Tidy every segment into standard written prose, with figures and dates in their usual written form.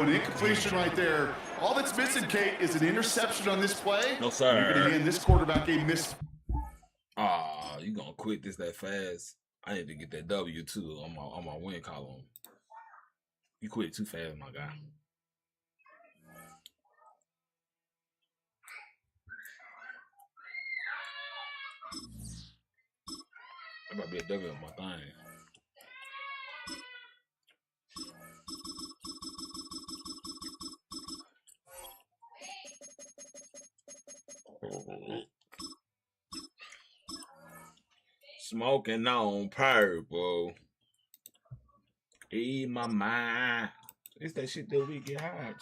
an incompletion right there. All that's missing, Kate, is an interception on this play. No, sir. You're going to hand this quarterback a miss. You going to quit this that fast? I need to get that W, too, on my win column. You quit too fast, my guy. That might be a W on my thing. Smoking on purple. Eat my mind. It's that shit that we get high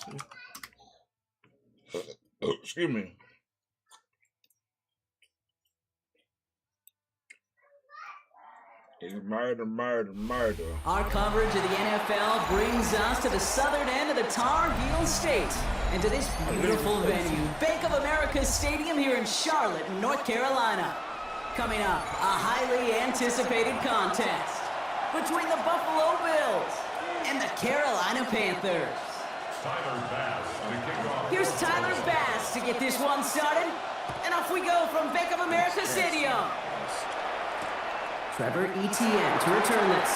to. Excuse me. It's murder, murder, murder. Our coverage of the NFL brings us to the southern end of the Tar Heel State and to this beautiful venue, Bank of America Stadium here in Charlotte, North Carolina. Coming up, a highly anticipated contest between the Buffalo Bills and the Carolina Panthers. Here's Tyler Bass to get this one started, and off we go from Bank of America Stadium. Trevor Etienne to return this.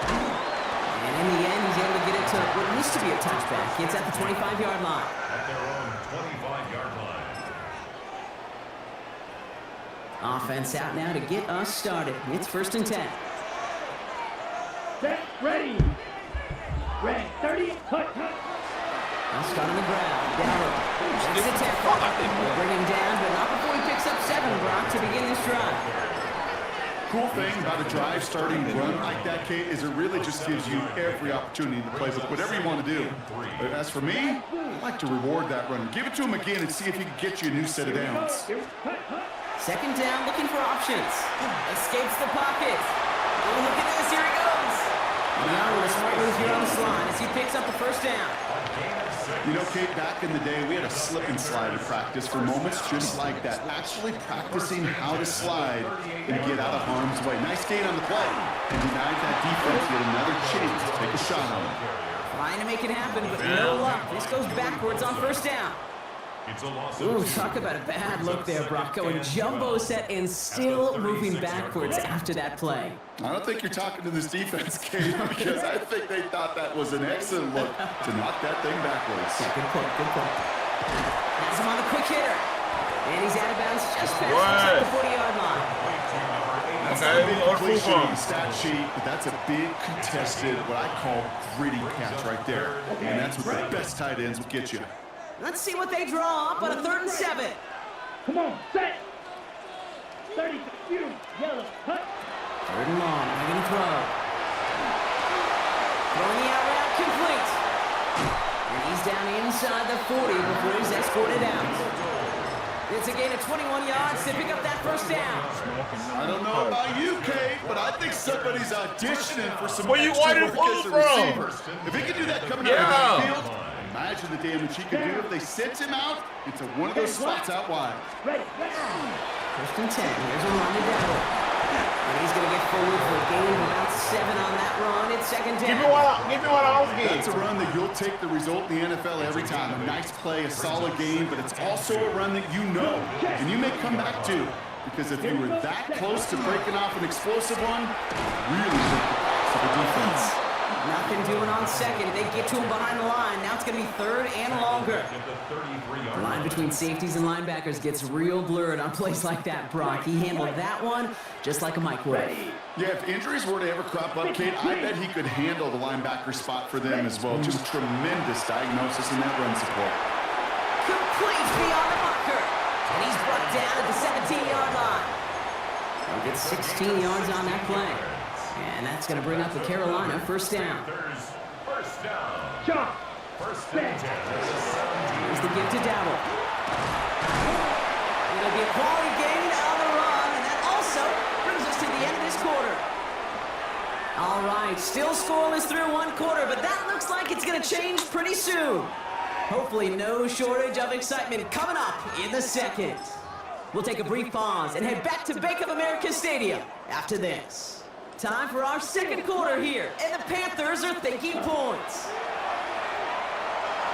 And in the end, he's able to get it to what used to be a touchback. It's at the 25-yard line. At their own 25-yard line. Offense out now to get us started. It's 1st and 10. Set, ready. Red, 30, cut. I'll start on the ground. Darrell. That's the tackle. We'll bring him down, but not before he picks up 7, Brock, to begin this drive. Cool thing about a drive starting run like that, Kate, is it really just gives you every opportunity to play with whatever you want to do. But as for me, I like to reward that run. Give it to him again and see if he can get you a new set of downs. 2nd down, looking for options. Escapes the pocket. Oh, look at this. Here he goes. Now with a smart move here on the slide as he picks up the 1st down. You know, Kate, back in the day, we had a slip and slide in practice for moments just like that. Actually practicing how to slide and get out of harm's way. Nice gain on the play. And denied that defense yet another chance to take a shot on him. Trying to make it happen, but no luck. This goes backwards on 1st down. Ooh, talk about a bad look there, Brock. Going jumbo set and still moving backwards after that play. I don't think you're talking to this defense, Kate, because I think they thought that was an excellent look to knock that thing backwards. Yeah, good point, good point. Has him on the quick hitter. And he's out of bounds just past the 40-yard line. That's a big completion on the stat sheet, but that's a big contested, what I call gritty catch right there. And that's what the best tight ends will get you. Let's see what they draw up on a 3rd and 7. Come on, set. 30, yellow, cut. 3rd and long, they're going to throw. Throwing the out route complete. And he's down inside the 40 before he's escorted out. It's a gain of 21 yards to pick up that 1st down. I don't know about you, Kate, but I think somebody's auditioning for some Where you extra work as a from? receiver. If he can do that coming out of the field, imagine the damage he could do if they sent him out into one of those spots out wide. 1st and 10. Here's a run to Darrell. And he's going to get forward for a gain of about 7 on that run. It's 2nd down. Give me one I was getting. That's a run that you'll take the result in the NFL every time. A nice play, a solid game, but it's also a run that you know and you may come back to. Because if you were that close to breaking off an explosive one, really hurt the backs of the defense. Nothing doing on 2nd. They get to him behind the line. Now it's going to be 3rd and longer. The line between safeties and linebackers gets real blurred on plays like that, Brock. He handled that one just like a microwave. Yeah, if injuries were to ever crop up, Kate, I bet he could handle the linebacker spot for them as well. Just tremendous diagnosis in that run support. Complete beyond the marker. And he's brought down at the 17-yard line. He'll get 16 yards on that play. And that's going to bring up the Carolina 1st down. First down. Shot. First and 10. Here's the give to Dowell. It'll be a quality gain on the run, and that also brings us to the end of this quarter. All right, still scoreless through 1 quarter, but that looks like it's going to change pretty soon. Hopefully no shortage of excitement coming up in the 2nd. We'll take a brief pause and head back to Bank of America Stadium after this. Time for our 2nd quarter here, and the Panthers are thinking points.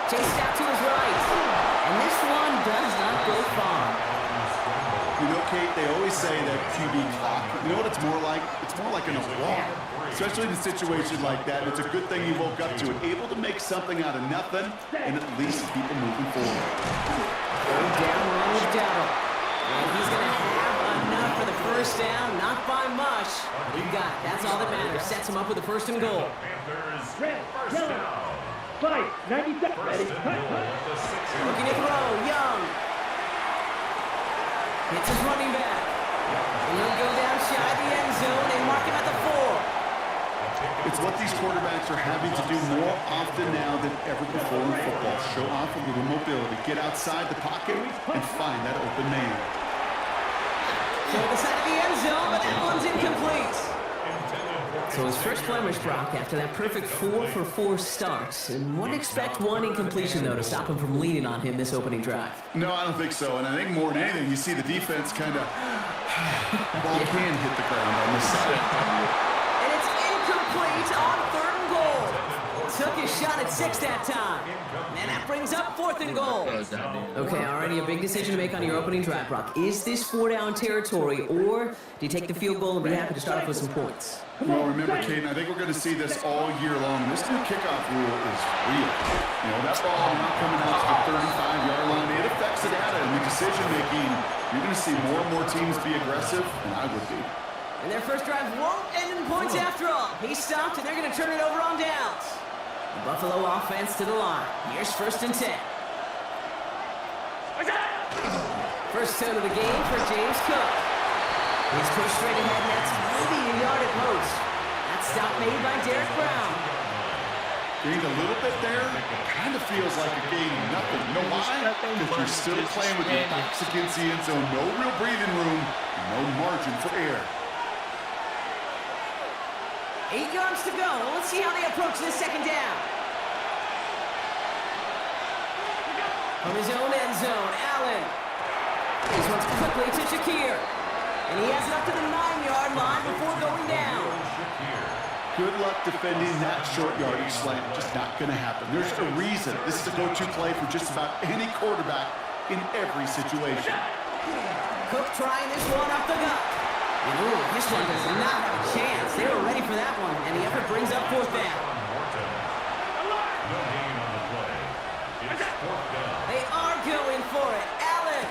Chased out to his right. And this one does not go far. You know, Kate, they always say that QB clock, you know what it's more like? It's more like an alarm, especially in a situation like that. It's a good thing you woke up to it, able to make something out of nothing and at least keep it moving forward. Going down run with Dowdle. And he's going to have enough for the first down, not by much. But he got it. That's all that matters. Sets him up with a first and goal. Red, yellow. 5, 90 seconds. Ready, cut. Looking to throw, Young. Hits his running back. And he'll go down shy of the end zone. They mark him at the 4. It's what these quarterbacks are having to do more often now than ever before in football. Show off a little mobility, get outside the pocket, and find that open man. So the side of the end zone, but that one's incomplete. So his first blemish, Brock, after that perfect 4-for-4 start. And wouldn't expect one incompletion, though, to stop him from leaning on him this opening drive. No, I don't think so. And I think more than anything, you see the defense kind of ball can hit the ground on this side. And it's incomplete on 3rd and goal. Took his shot at 6 that time. And that brings up 4th and goal. Okay, already a big decision to make on your opening drive, Brock. Is this 4-down territory, or do you take the field goal and be happy to start off with some points? Well, remember, Caden, I think we're going to see this all year long. This new kickoff rule is real. You know, that ball not coming out to the 35-yard line, it affects the data and the decision-making. You're going to see more and more teams be aggressive, and I would be. And their first drive won't end in points after all. He stopped, and they're going to turn it over on downs. The Buffalo offense to the line. Here's 1st and 10. First tone of the game for James Cook. He's pushed straight ahead, and that's maybe a yard at most. That stop made by Derek Brown. Gained a little bit there. Kind of feels like a gain of nothing. You know why? Because you're still playing with your backs against the end zone. No real breathing room. No margin for error. 8 yards to go. Let's see how they approach this 2nd down. From his own end zone, Allen. This one's quickly to Shakir. And he has it up to the 9-yard line before going down. Good luck defending that short yardage slant. Just not going to happen. There's a reason. This is a go-to play for just about any quarterback in every situation. Cook trying this one up the gut. And ooh, this one does not have a chance. They were ready for that one. And the effort brings up 4th down. They are going for it. Allen.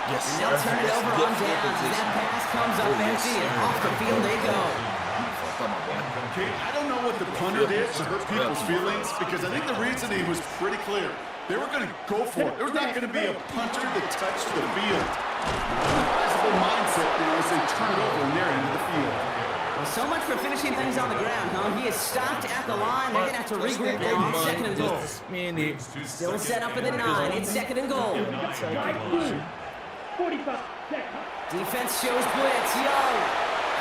Yes, And they'll turn it over on downs. And that pass comes up empty, and off the field they go. Okay, I don't know what the punter did to hurt people's feelings, because I think the reasoning was pretty clear. They were going to go for it. There was not going to be a punter that touched the field. Advisable mindset now as they turn it over and they're into the field. Well, so much for finishing things on the ground, huh? He is stopped at the line. They're going to have to regroup now on 2nd and goal. Still set up at the 9. It's 2nd and goal. 45 seconds. Defense shows blitz. Young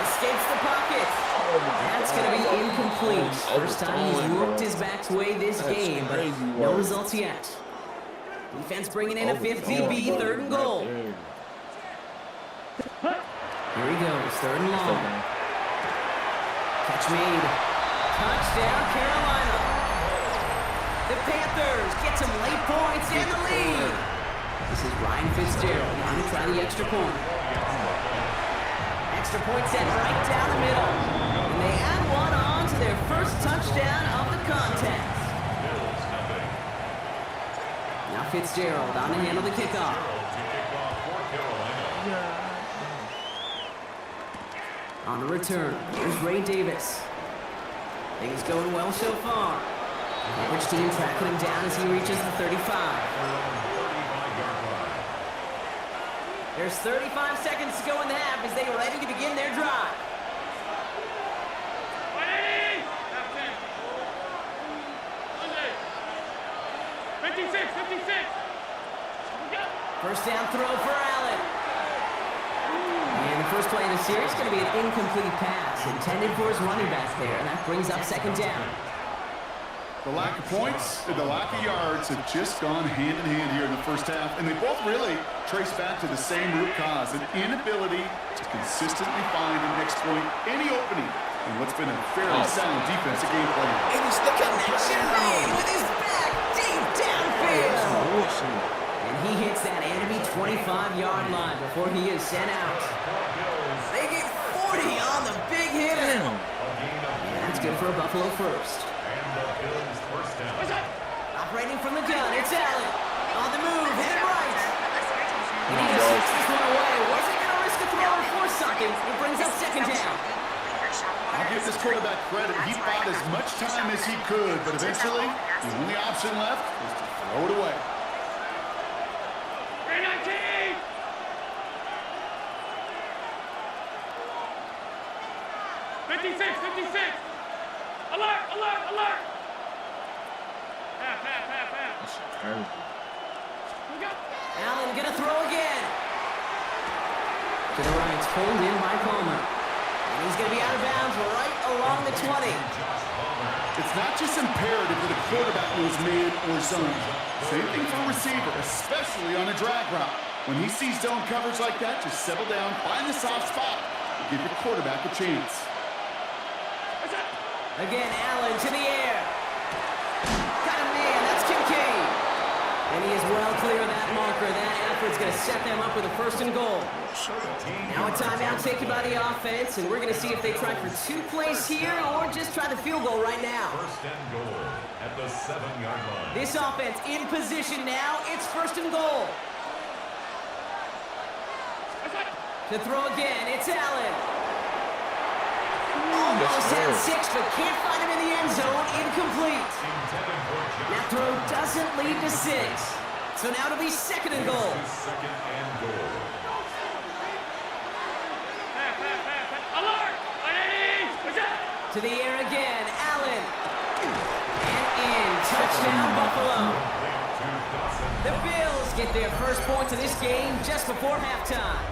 escapes the pocket. That's going to be incomplete. First time he's worked his back's way this game, but no results yet. Defense bringing in a 5th DB, 3rd and goal. Here he goes, 3rd and long. Catch made. Touchdown, Carolina. The Panthers get some late points and the lead. This is Ryan Fitzgerald on to try the extra point. Extra point set right down the middle. And they add one on to their first touchdown of the contest. Now Fitzgerald on to handle the kickoff. On the return, here's Ray Davis. Things going well so far. Which team tracking him down as he reaches the 35. There's 35 seconds to go in the half as they are ready to begin their drive. First down throw for Allen. And the first play of the series is going to be an incomplete pass intended for his running back there, and that brings up 2nd down. The lack of points and the lack of yards have just gone hand in hand here in the first half, and they both really trace back to the same root cause, an inability to consistently find and exploit any opening in what's been a fairly sound defensive game plan. It was the connection made with his back deep down 25-yard line before he is sent out. They get 40 on the big hit. Damn. Yeah, that's good for a Buffalo first. And the Bills first down. Operating from the gun, it's Allen. On the move, headed right. He needs to switch this one away. Wasn't going to risk a throw and force something. It brings up second down. I'll give this quarterback credit. He bought as much time as he could, but eventually, the only option left was to throw it away. 319! 56! Alert! That's terrible. Allen gonna throw again. To the right, pulled in by Palmer. And he's gonna be out of bounds right along the 20. It's not just imperative that a quarterback knows man or zone. Same thing for a receiver, especially on a drag route. When he sees zone coverage like that, just settle down, find the soft spot, and give your quarterback a chance. Again, Allen to the air. Got a man, that's Kincaid. And he is well clear of that marker. That effort's going to set them up with a first and goal. Now a timeout taken by the offense, and we're going to see if they try for 2 plays here or just try the field goal right now. First and goal at the 7-yard line. This offense in position now. It's first and goal. To throw again, it's Allen. Almost had 6, but can't find him in the end zone. Incomplete. That throw doesn't lead to 6. So now it'll be second and goal. Second and goal. Alert! To the air again, Allen. And in. Touchdown, Buffalo. The Bills get their first points of this game just before halftime.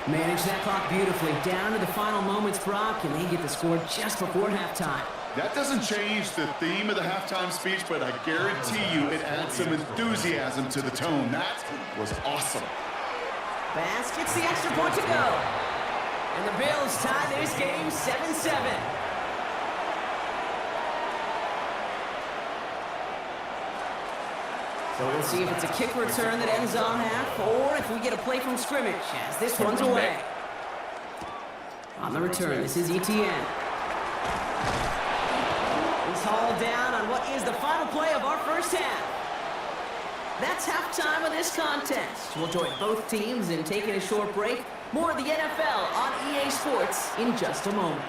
Manage that clock beautifully. Down to the final moments, Brock, and they get the score just before halftime. That doesn't change the theme of the halftime speech, but I guarantee you it adds some enthusiasm to the tone. That was awesome. Bass gets the extra point to go. And the Bills tie this game 7-7. So we'll see if it's a kick return that ends on half, or if we get a play from scrimmage as this one's away. On the return, this is ETN. He's hauled down on what is the final play of our first half. That's halftime of this contest. We'll join both teams in taking a short break. More of the NFL on EA Sports in just a moment.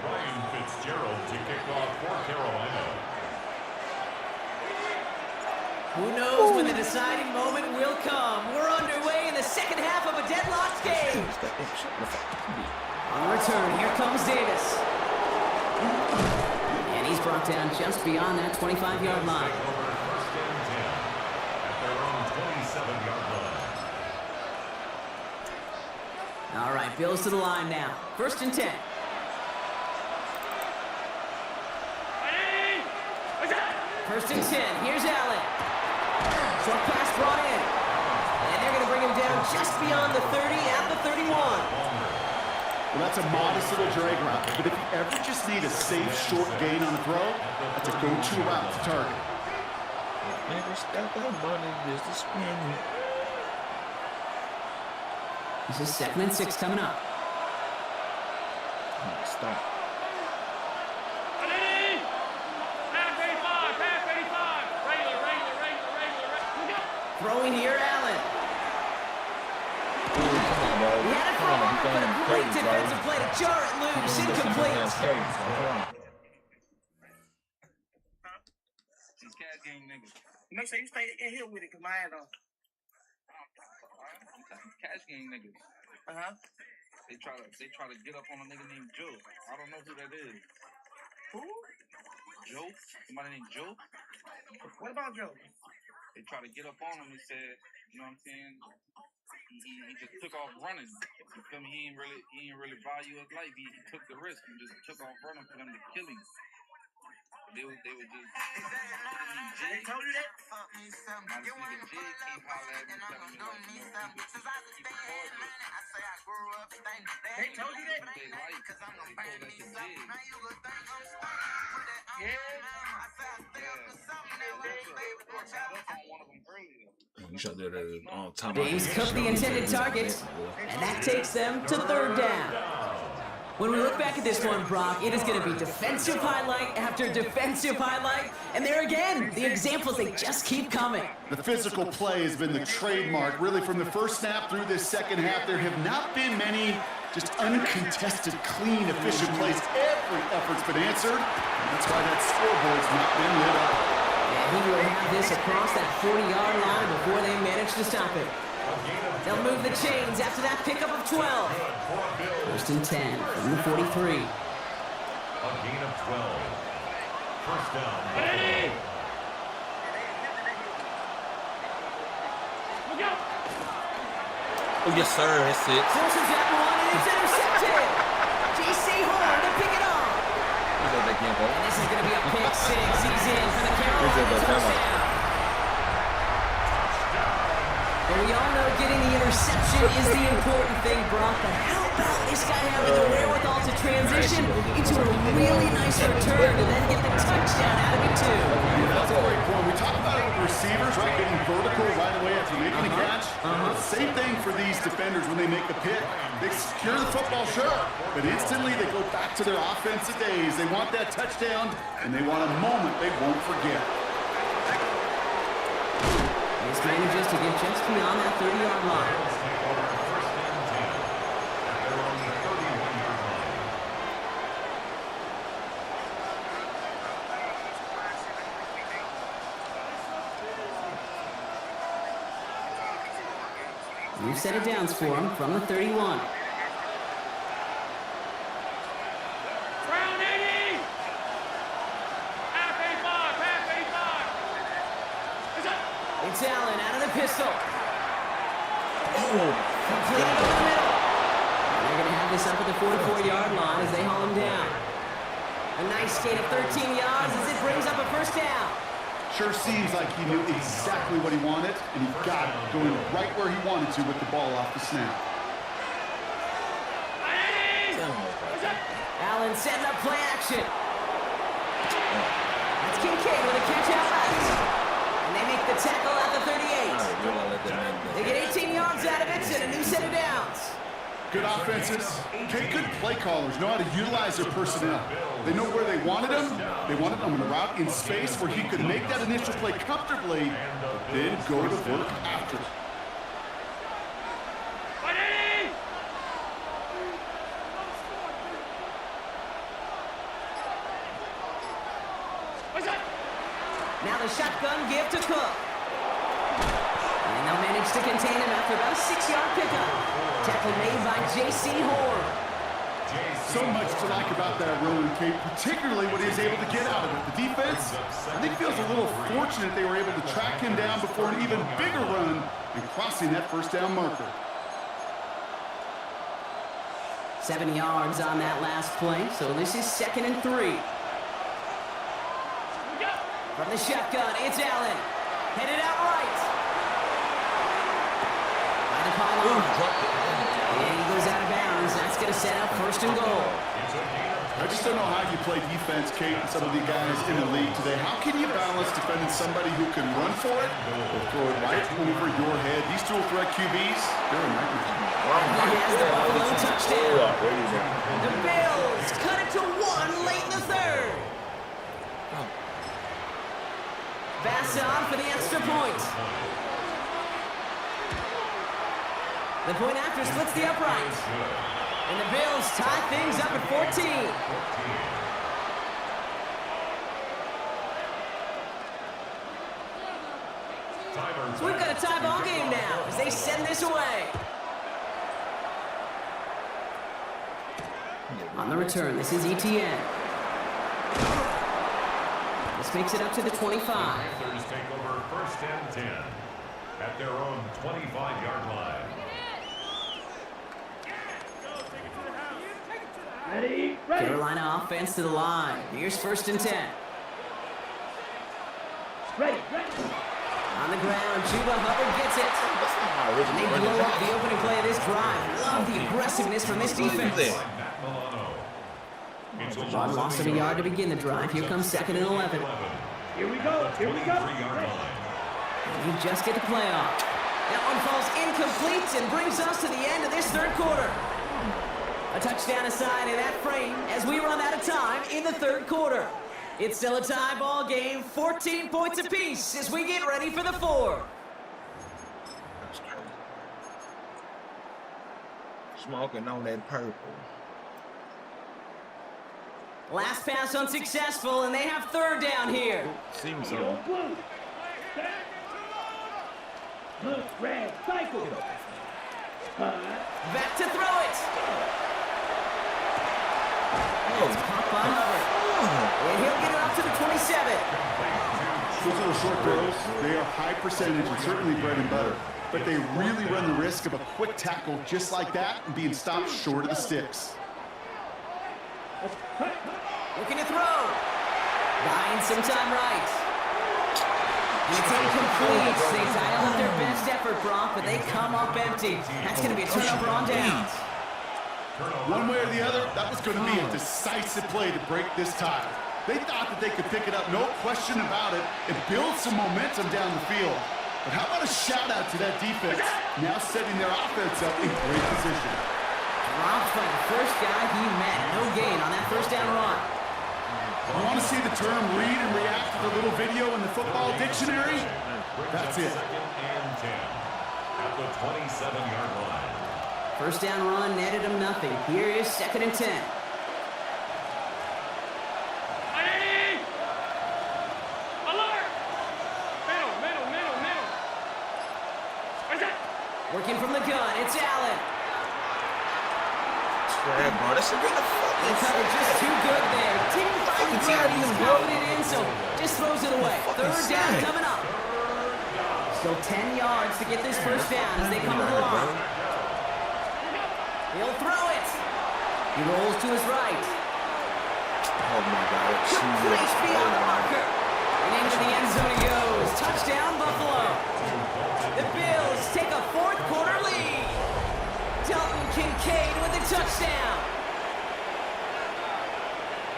Ryan Fitzgerald to kick off for Carolina. Who knows when the deciding moment will come. We're underway in the second half of a deadlocked game. On the return, here comes Davis. And he's brought down just beyond that 25-yard line. First and 10 at their own 27-yard line. All right, Bills to the line now. First and 10. First and 10. Here's Allen. Short pass brought in. And they're going to bring him down just beyond the 30 at the 31. Well, that's a modest little drag route, but if you ever just need a safe, short gain on a throw, that's a go-to route to target. This is 2nd and 6 coming up. Stop. Throwing here, Allen. He had a throw, but a great defensive play to jar it loose. Incomplete. These cash game niggas. Make sure you stay in here with it, cause mine don't. Cash game niggas. They try to get up on a nigga named Joe. I don't know who that is. Who? Joe? Somebody named Joe? What about Joe? They try to get up on him and said, you know what I'm saying? He just took off running. You feel me? He ain't really value his life. He took the risk and just took off running for them to kill him. They were just Jay told you that? My nigga Jay came holler at me telling me like, you know, they told you that? They told that to Jay. Yeah. You should do that time. James cooked the intended target, and that takes them to third down. When we look back at this one, Brock, it is going to be defensive highlight after defensive highlight. And there again, the examples, they just keep coming. The physical play has been the trademark. Really, from the first snap through this second half, there have not been many just uncontested, clean, efficient plays. Every effort's been answered. And that's why that scoreboard's not been lit up. And he will have this across that 40-yard line before they manage to stop it. They'll move the chains after that pickup of 12. First and 10 from the 43. A gain of 12. First down. Ready? Look out! Oh, yes, sir. That's it. Forces that one, and it's intercepted. J.C. Horn to pick it off. And this is going to be a pick six. He's in for the Carolina touchdown. Well, we all know getting the interception is the important thing, Brock, but how about this guy having the wherewithal to transition into a really nice return and then get the touchdown out of it, too? That's a great point. We talk about it with receivers, right, getting vertical right away after making a catch. Same thing for these defenders when they make a pick. They secure the football, sure, but instantly they go back to their offensive days. They want that touchdown, and they want a moment they won't forget. This manages to get just beyond that 30-yard line. New set of downs for him from the 31. It's Allen out of the pistol. Completed in the middle. And they're going to have this up at the 44-yard line as they haul him down. A nice gain of 13 yards as it brings up a first down. Sure seems like he knew exactly what he wanted, and he got it, going right where he wanted to with the ball off the snap. Allen setting up play action. That's Kincaid with a catch out left. And they make the tackle at the 38. They get 18 yards out of it and a new set of downs. Good offenses, okay, good play callers know how to utilize their personnel. They know where they wanted him. They wanted him on the route in space where he could make that initial play comfortably, but then go to work after. Now the shotgun give to Cook. And they'll manage to contain him after about a 6-yard pickup. Tackle made by J.C. Horn. So much to like about that run, Kate, particularly what he was able to get out of it. The defense, I think, feels a little fortunate they were able to track him down before an even bigger run and crossing that first down marker. 7 yards on that last play, so this is 2nd and 3. From the shotgun, it's Allen. Headed out right. By the pylon. And he goes out of bounds. That's going to set up 1st and goal. I just don't know how you play defense, Kate, and some of the guys in the league today. How can you balance defending somebody who can run for it or throw it right over your head? These dual threat QBs, they're a nightmare. He has the Buffalo touchdown. The Bills cut it to 1 late in the 3rd. Pass on for the extra point. The point after splits the upright. And the Bills tie things up at 14. So we've got a tie ball game now as they send this away. On the return, this is ETN. This makes it up to the 25. Panthers take over 1st and 10 at their own 25-yard line. Ready? Carolina offense to the line. Here's 1st and 10. Ready. On the ground, Chuba Hubbard gets it. And they blow up the opening play of this drive. Love the aggressiveness from this defense. One loss of a yard to begin the drive. Here comes 2nd and 11. Here we go. And you just get the playoff. That one falls incomplete and brings us to the end of this third quarter. A touchdown aside in that frame as we run out of time in the third quarter. It's still a tie ball game, 14 points apiece as we get ready for the fourth. That's crazy. Smoking on that purple. Last pass unsuccessful, and they have third down here. Seems so. Blue. Look, red, cycle. Back to throw it. It's caught by Hubbard. And he'll get it up to the 27. Those little short throws, they are high percentage and certainly bread and butter. But they really run the risk of a quick tackle just like that and being stopped short of the sticks. Looking to throw. Buying some time right. It's incomplete. They dial up their best effort, Brock, but they come up empty. That's going to be a turnover on downs. One way or the other, that was going to be a decisive play to break this tie. They thought that they could pick it up, no question about it, and build some momentum down the field. But how about a shout-out to that defense, now setting their offense up in great position. Dropped by the first guy he met. No gain on that first down run. You want to see the term read and react to the little video in the football dictionary? That's it. Second and 10 at the 27-yard line. First down run netted him nothing. Here is second and 10. Working from the gun, it's Allen. Swear, bro, that should be the fucking Cover just too good there. Didn't find the ground. He's confident in, so just throws it away. Third down coming up. Still 10 yards to get this first down as they come to the line. He'll throw it. He rolls to his right. Oh my God. Complete beyond the marker. And into the end zone he goes. Touchdown, Buffalo. The Bills take a fourth quarter lead. Dalton Kincaid with a touchdown.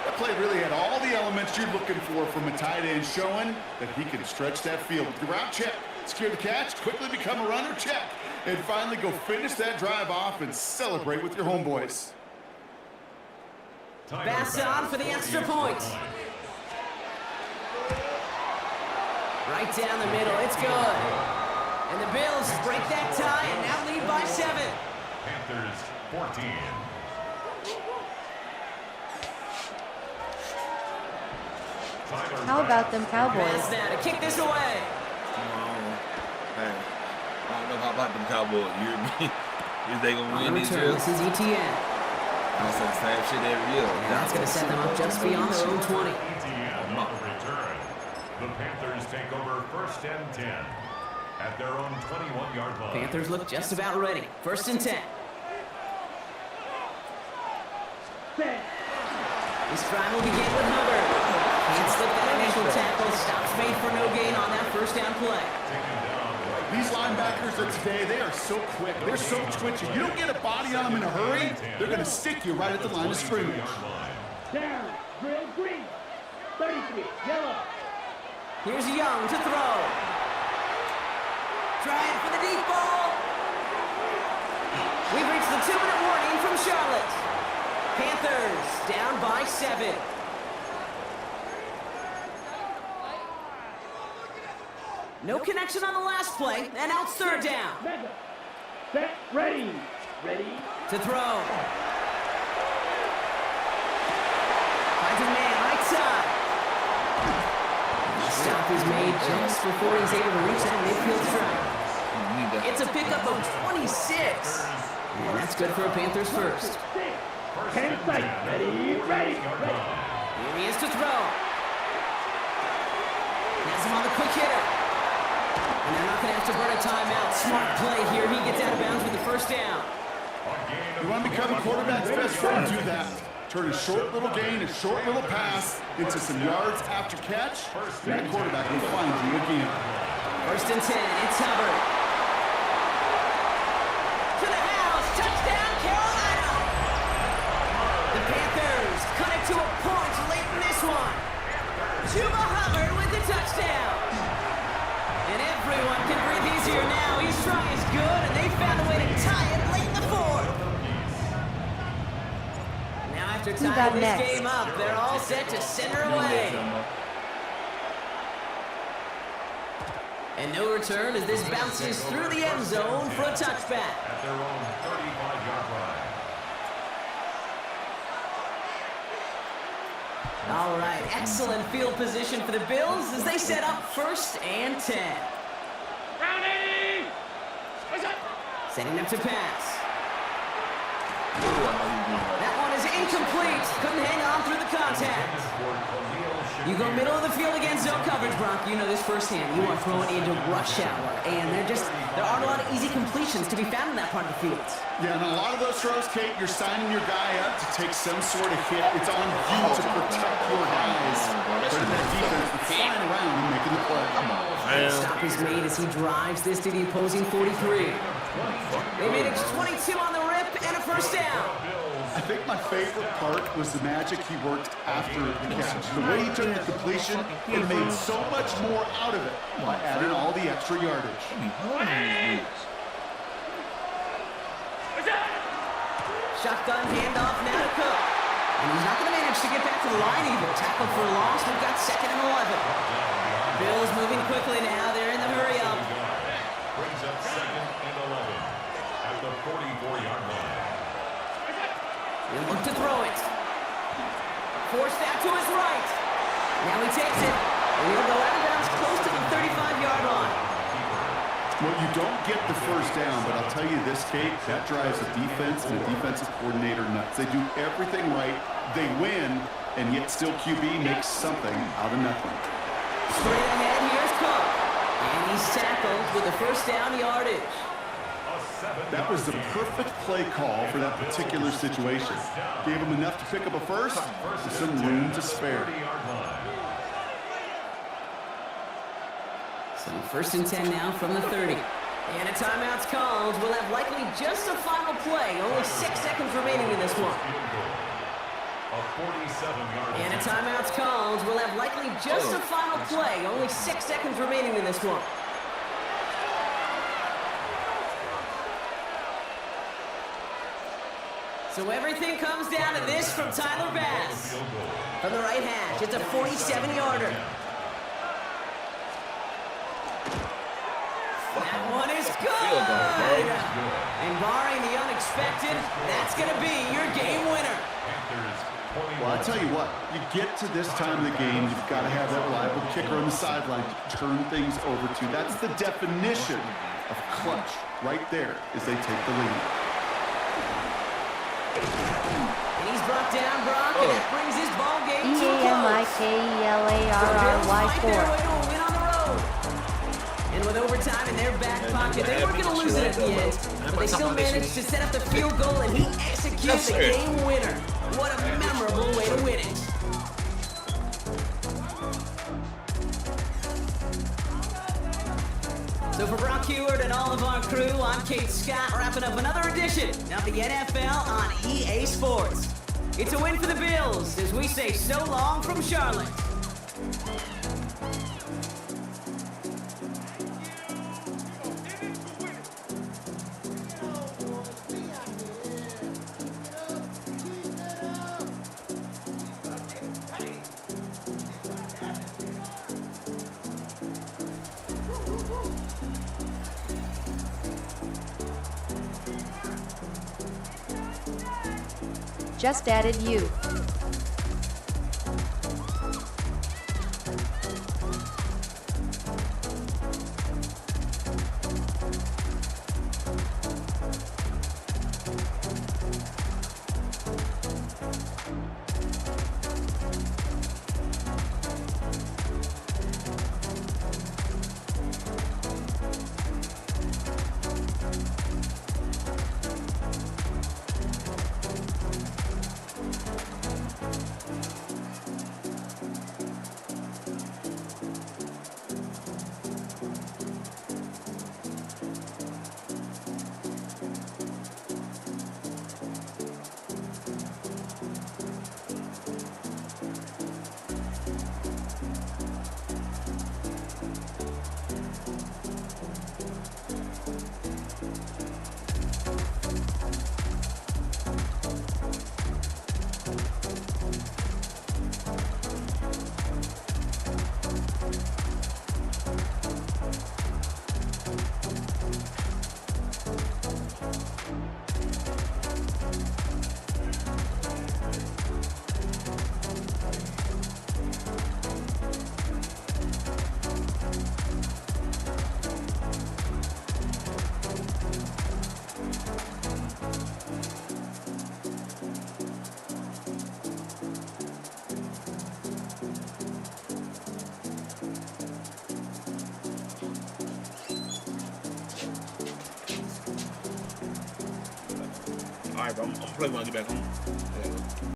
That play really had all the elements you're looking for from a tight end, showing that he can stretch that field. The route check, secure the catch, quickly become a runner check, and finally go finish that drive off and celebrate with your homeboys. Pass on for the extra point. Right down the middle, it's good. And the Bills break that tie and now lead by 7. Panthers 14. How about them Cowboys? Pass now to kick this away. Hey, I don't know how about them Cowboys. You hear me? Is they gonna win these Return, years? this is ETN. I said the same shit every year. And that's going to set them up just beyond their own 20. ETN on the return. The Panthers take over first and 10 at their own 21-yard line. Panthers look just about ready. First and 10. This drive will begin with Hubbard. Can't slip that initial tackle. Stops made for no gain on that first down play. These linebackers of today, they are so quick. They're so twitchy. You don't get a body on them in a hurry, they're going to stick you right at the line of scrimmage. Down, drill green. 33, yellow. Here's Young to throw. Trying for the deep ball. We've reached the 2-minute warning from Charlotte. Panthers down by 7. No connection on the last play, and now it's third down. Mega. Set, ready. Ready. To throw. Finds a man right side. The stop is made just before he's able to reach that midfield strike. It's a pickup of 26. And that's good for a Panthers first. 10 sight. Ready, ready, ready. Here he is to throw. Has him on the quick hitter. And they're not going to have to burn a timeout. Smart play here. He gets out of bounds with the first down. You want to become a quarterback's best friend? Do that. Turn a short little gain, a short little pass into some yards after catch. That quarterback will find you again. First and 10. It's Hubbard. To the house. Touchdown, Carolina. The Panthers cut it to a point late in this one. Chuba Hubbard with the touchdown. And everyone can breathe easier now. He's trying his good, and they found a way to tie it late in the fourth. Now after tying this game up, they're all set to send her away. And no return as this bounces through the end zone for a touchback. At their own 35-yard line. All right, excellent field position for the Bills as they set up 1st and 10. Setting up to pass. That one is incomplete. Couldn't hang on through the contact. You go middle of the field against zone coverage, Brock. You know this firsthand. You are throwing into rush hour, and there aren't a lot of easy completions to be found in that part of the field. Yeah, and a lot of those throws, Kate, you're signing your guy up to take some sort of hit. It's on you to protect your guys. But in that defense, it's flying around and making the play. Stop is made as he drives this to the opposing 43. They made it 22 on the rip and a 1st down. I think my favorite part was the magic he worked after the catch. The way he took the completion and made so much more out of it by adding all the extra yardage. Shotgun handoff now to Cook. And he's not going to manage to get back to the line either. Tackled for a loss. We've got 2nd and 11. Bills moving quickly now. They're in the hurry up. Brings up 2nd and 11 at the 44-yard line. He'll look to throw it. Forced out to his right. Now he takes it. And he'll go out of bounds close to the 35-yard line. Well, you don't get the 1st down, but I'll tell you this, Kate, that drives a defense and a defensive coordinator nuts. They do everything right. They win, and yet still QB makes something out of nothing. Straight ahead, here's Cook. And he's tackled with the 1st down yardage. That was the perfect play call for that particular situation. Gave him enough to pick up a 1st with some room to spare. So 1st and 10 now from the 30. And a timeout's called. We'll have likely just a final play. Only 6 seconds remaining in this one. And a timeout's called. We'll have likely just a final play. Only 6 seconds remaining in this one. So everything comes down to this from Tyler Bass. From the right hash, it's a 47-yarder. That one is good! And barring the unexpected, that's going to be your game winner. Well, I tell you what, you get to this time of the game, you've got to have that reliable kicker on the sideline to turn things over to. That's the definition of clutch right there as they take the lead. And he's brought down, Brock, and that brings his ball game to a close. EAMIKELARY4. And with overtime in their back pocket, they weren't going to lose it at the end, but they still managed to set up the field goal, and he executes the game winner. What a memorable way to win it. So for Brock Heward and all of our crew, I'm Kate Scott, wrapping up another edition of the NFL on EA Sports. It's a win for the Bills as we say so long from Charlotte. Just added you. right, bro. I'm gonna play when I get back home. Yeah.